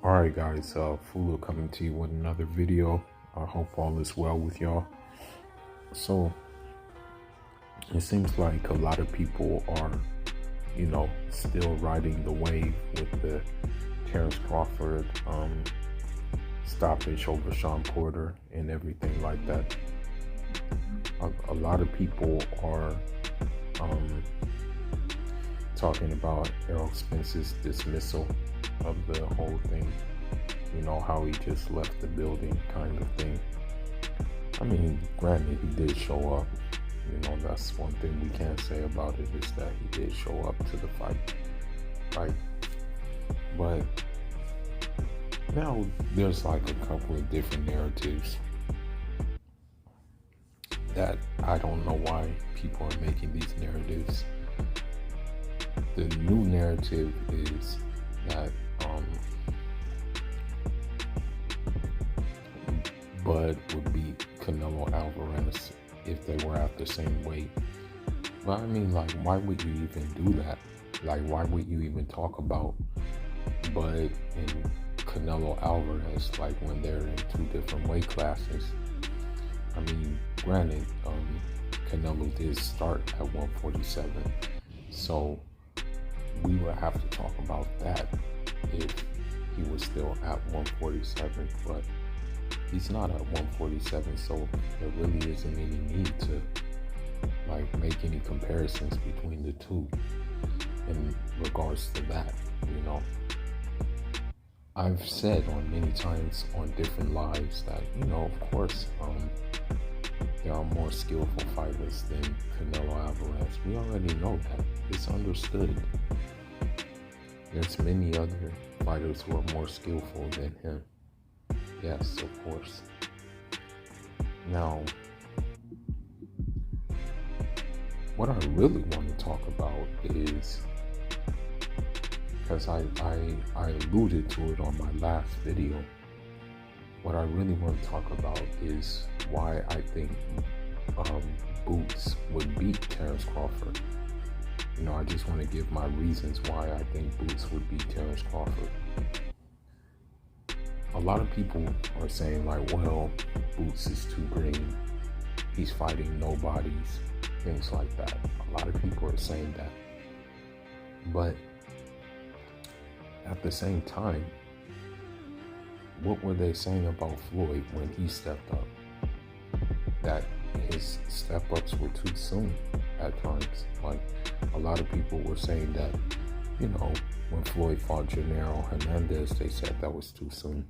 Alright guys, Fulu coming to you with another video. I hope all is well with y'all. So, it seems like a lot of people are, still riding the wave with the Terrence Crawford stoppage over Sean Porter and everything like that. A lot of people are talking about Errol Spence's dismissal of the whole thing, how he just left the building kind of thing. I mean, granted, he did show up. That's one thing we can't say about it, is that he did show up to the fight, right? But now there's like a couple of different narratives that I don't know why people are making these narratives. The new narrative is that Bud would beat Canelo Alvarez if they were at the same weight. But I mean, like, why would you even do that? Like, why would you even talk about Bud and Canelo Alvarez, like, when they're in two different weight classes? I mean, granted, Canelo did start at 147, so we would have to talk about that if he was still at 147, but he's not at 147, so there really isn't any need to make any comparisons between the two in regards to that. I've said on many times on different lives that of course there are more skillful fighters than Canelo Alvarez. We already know that. It's understood. There's many other fighters who are more skillful than him. Yes, of course. Now, what I really want to talk about is, because I alluded to it on my last video, what I really want to talk about is why I think Boots would beat Terrence Crawford. I just want to give my reasons why I think Boots would beat Terrence Crawford. A lot of people are saying, like, well, Boots is too green. He's fighting nobodies, things like that. A lot of people are saying that. But at the same time, what were they saying about Floyd when he stepped up? That his step-ups were too soon at times. Like, a lot of people were saying that, when Floyd fought Gennaro Hernandez, they said that was too soon.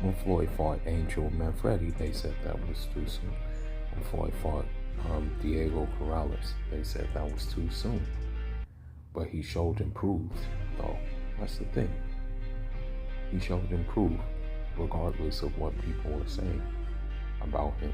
When Floyd fought Angel Manfredi, they said that was too soon. When Floyd fought Diego Corrales, they said that was too soon. But he showed improved, though. That's the thing. He showed improved, regardless of what people were saying about him,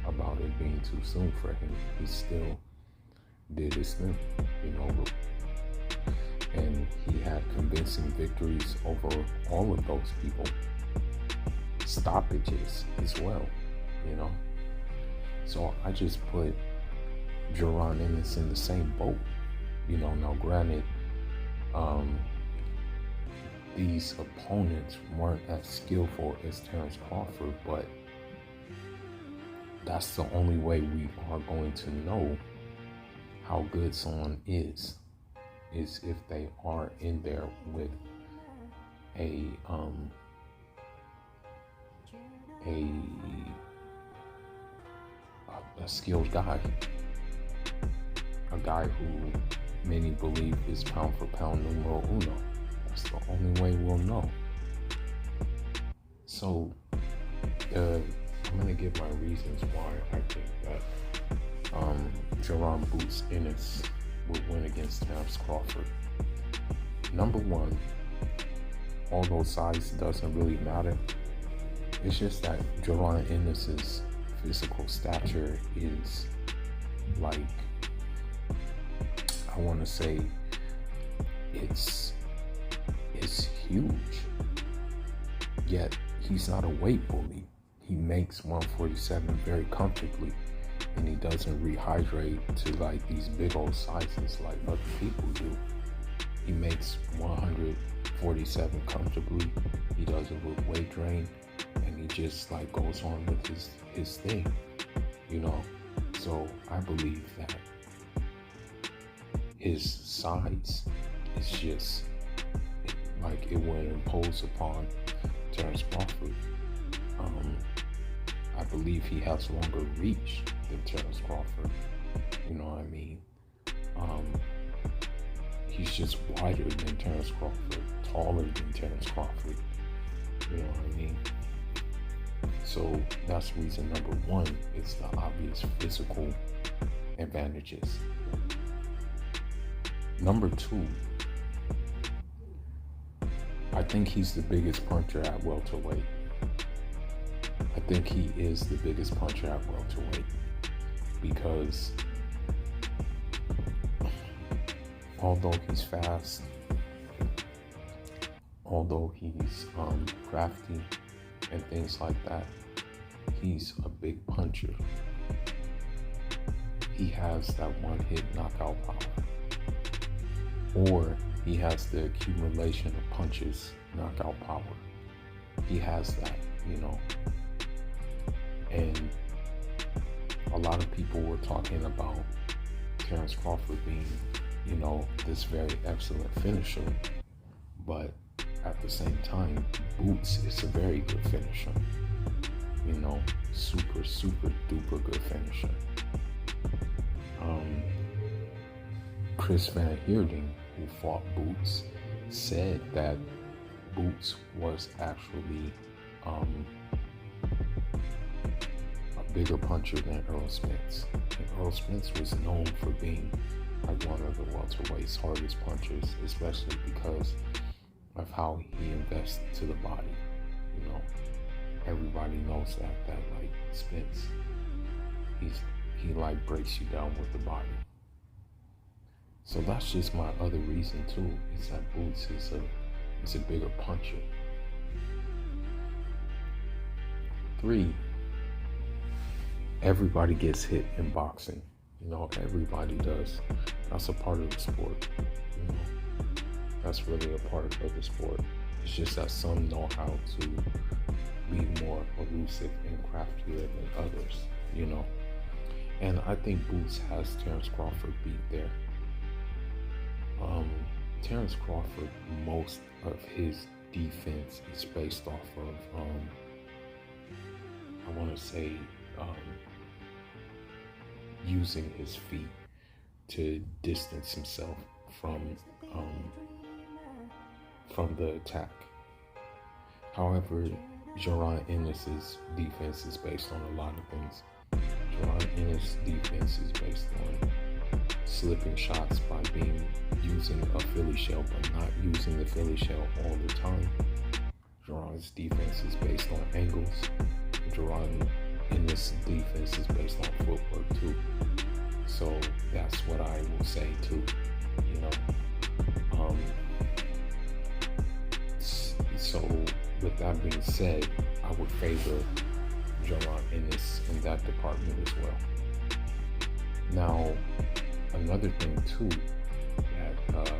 about it being too soon for him. He still did his thing, and he had convincing victories over all of those people. Stoppages as well, So I just put Boots Ennis in the same boat. Now granted, these opponents weren't as skillful as Terrence Crawford, but that's the only way we are going to know how good someone is if they are in there with a skilled guy, a guy who many believe is pound for pound numero uno. That's the only way we'll know. So I'm going to give my reasons why I think that Boots Ennis would win against Terrence Crawford. Number one, although size doesn't really matter, it's just that Boots Ennis's physical stature is, like, I want to say it's huge. Yet he's not a weight bully. He makes 147 very comfortably, and he doesn't rehydrate to like these big old sizes like other people do. He makes 147 comfortably. He does it with weight drain, and he just like goes on with his thing, you know. So I believe that his size is just like it would impose upon Terrence Crawford. I believe he has longer reach than Terrence Crawford. You know what I mean? He's just wider than Terrence Crawford, taller than Terrence Crawford. You know what I mean? So that's reason number one. It's the obvious physical advantages. Number two, I think he's the biggest puncher at welterweight. I think he is the biggest puncher at welterweight because although he's fast, although he's crafty and things like that, he's a big puncher. He has that one-hit knockout power, or he has the accumulation of punches knockout power. He has that, you know. And a lot of people were talking about Terrence Crawford being, you know, this very excellent finisher, but at the same time, Boots is a very good finisher. You know, super duper good finisher. Chris Van Heerden, who fought Boots, said that Boots was actually a bigger puncher than Earl Spence. And Earl Spence was known for being like one of the welterweight's hardest punchers, especially because of how he invests to the body. You know, everybody knows that like Spence, he like breaks you down with the body. So that's just my other reason too, is that Boots is a bigger puncher. 3, everybody gets hit in boxing. You know, everybody does. That's a part of the sport. You know, that's really a part of the sport. It's just that some know how to be more elusive and craftier than others, you know. And I think Boots has Terrence Crawford beat there. Terrence Crawford, most of his defense is based off of, I want to say, using his feet to distance himself from the attack. However, Boots Ennis' defense is based on a lot of things. Boots Ennis' defense is based on slipping shots by using a Philly shell, but not using the Philly shell all the time. Boots' defense is based on angles. Boots Ennis' defense is based on footwork too. So that's what I will say too. You know. So with that being said, I would favor Boots Ennis in that department as well. Now, another thing too, that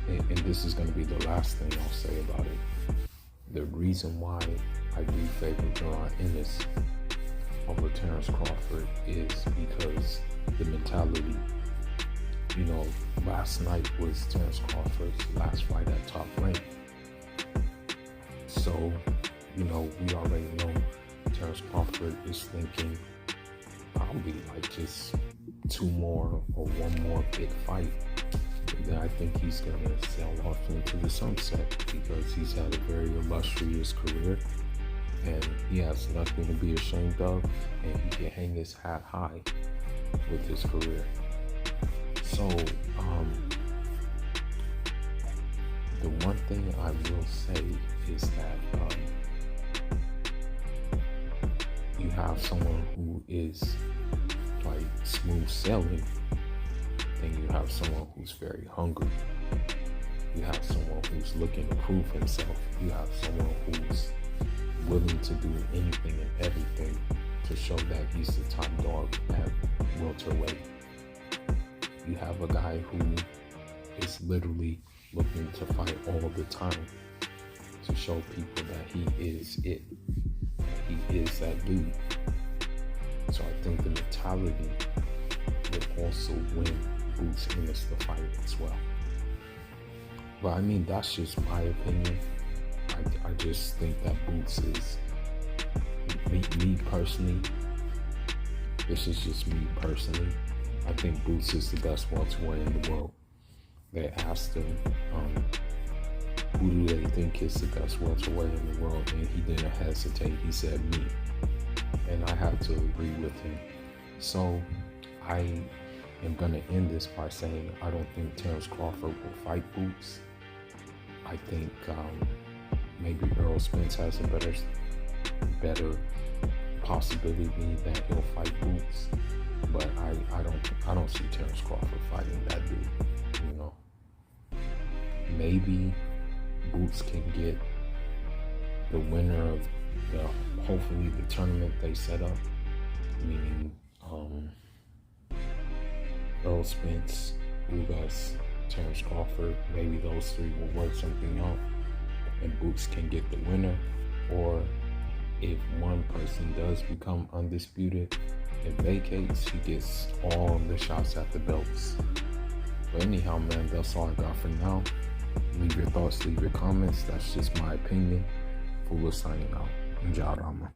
and this is going to be the last thing I'll say about it. The reason why I do favor Boots Ennis over Terrence Crawford is because the mentality. You know, last night was Terrence Crawford's last fight at Top Rank. So, you know, we already know Terrence Crawford is thinking probably like just 2 more or 1 more big fight. And then I think he's going to sail off into the sunset because he's had a very illustrious career and he has nothing to be ashamed of, and he can hang his hat high with his career. So, the one thing I will say is that you have someone who is like smooth sailing, then you have someone who's very hungry. You have someone who's looking to prove himself. You have someone who's willing to do anything and everything to show that he's the top dog at welterweight. You have a guy who is literally looking to fight all the time to show people that he is it. He is that dude. So I think the mentality would also win Boots Ennis the fight as well. But I mean, that's just my opinion. I just think that Boots is, me personally, this is just me personally, I think Boots is the best welterweight in the world. They asked him, who do they think is the best welterweight in the world? And he didn't hesitate. He said me. And I have to agree with him. So I am going to end this by saying I don't think Terrence Crawford will fight Boots. I think maybe Errol Spence has a better possibility that he'll fight Boots. But I don't see Terrence Crawford fighting that dude, you know. Maybe Boots can get the winner of hopefully the tournament they set up, meaning Errol Spence, Ugas, Terrence Crawford. Maybe those three will work something out and Boots can get the winner. Or if one person does become undisputed and vacates, he gets all the shots at the belts. But anyhow, man, that's all I got for now. Leave your thoughts, leave your comments. That's just my opinion. Fuller signing out. Njadama.